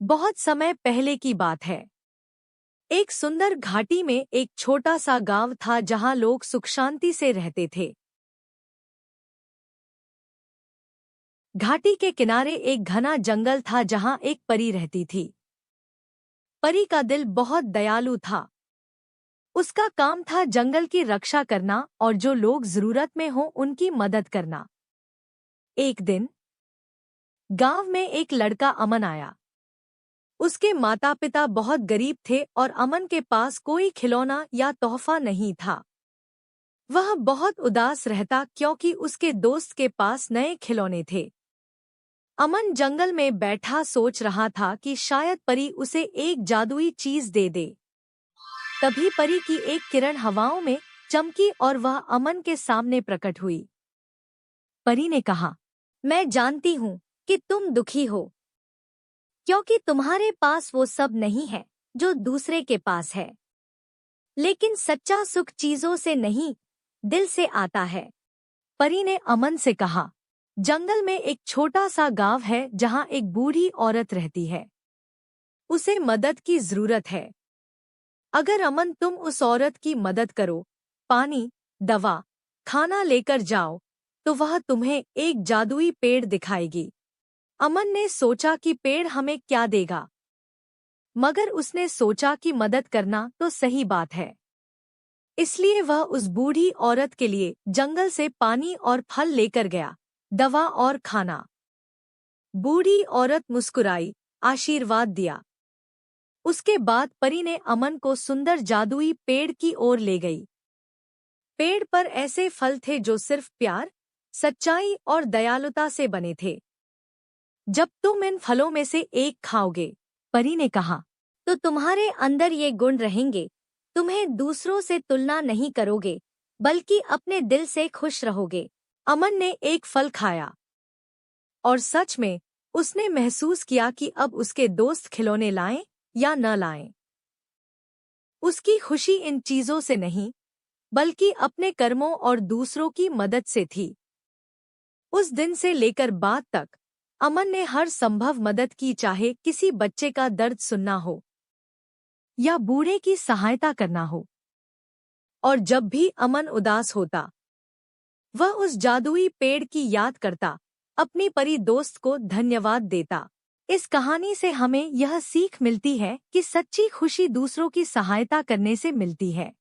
बहुत समय पहले की बात है। एक सुंदर घाटी में एक छोटा सा गांव था जहां लोग सुख शांति से रहते थे। घाटी के किनारे एक घना जंगल था जहां एक परी रहती थी। परी का दिल बहुत दयालु था। उसका काम था जंगल की रक्षा करना और जो लोग जरूरत में हो उनकी मदद करना। एक दिन गांव में एक लड़का अमन आया। उसके माता पिता बहुत गरीब थे और अमन के पास कोई खिलौना या तोहफा नहीं था। वह बहुत उदास रहता क्योंकि उसके दोस्त के पास नए खिलौने थे। अमन जंगल में बैठा सोच रहा था कि शायद परी उसे एक जादुई चीज दे दे। तभी परी की एक किरण हवाओं में चमकी और वह अमन के सामने प्रकट हुई। परी ने कहा, मैं जानती हूँ कि तुम दुखी हो क्योंकि तुम्हारे पास वो सब नहीं है जो दूसरे के पास है। लेकिन सच्चा सुख चीजों से नहीं, दिल से आता है। परी ने अमन से कहा, जंगल में एक छोटा सा गांव है जहां एक बूढ़ी औरत रहती है। उसे मदद की जरूरत है। अगर अमन तुम उस औरत की मदद करो, पानी, दवा, खाना लेकर जाओ, तो वह तुम्हें एक जादुई पेड़ दिखाएगी। अमन ने सोचा कि पेड़ हमें क्या देगा, मगर उसने सोचा कि मदद करना तो सही बात है। इसलिए वह उस बूढ़ी औरत के लिए जंगल से पानी और फल लेकर गया, दवा और खाना। बूढ़ी औरत मुस्कुराई, आशीर्वाद दिया। उसके बाद परी ने अमन को सुंदर जादुई पेड़ की ओर ले गई। पेड़ पर ऐसे फल थे जो सिर्फ प्यार, सच्चाई और दयालुता से बने थे। जब तुम इन फलों में से एक खाओगे, परी ने कहा, तो तुम्हारे अंदर ये गुण रहेंगे। तुम्हें दूसरों से तुलना नहीं करोगे, बल्कि अपने दिल से खुश रहोगे। अमन ने एक फल खाया और सच में उसने महसूस किया कि अब उसके दोस्त खिलौने लाएं या न लाएं, उसकी खुशी इन चीजों से नहीं, बल्कि अपने कर्मों और दूसरों की मदद से थी। उस दिन से लेकर बाद तक अमन ने हर संभव मदद की, चाहे किसी बच्चे का दर्द सुनना हो या बूढ़े की सहायता करना हो। और जब भी अमन उदास होता, वह उस जादुई पेड़ की याद करता, अपनी परी दोस्त को धन्यवाद देता। इस कहानी से हमें यह सीख मिलती है कि सच्ची खुशी दूसरों की सहायता करने से मिलती है।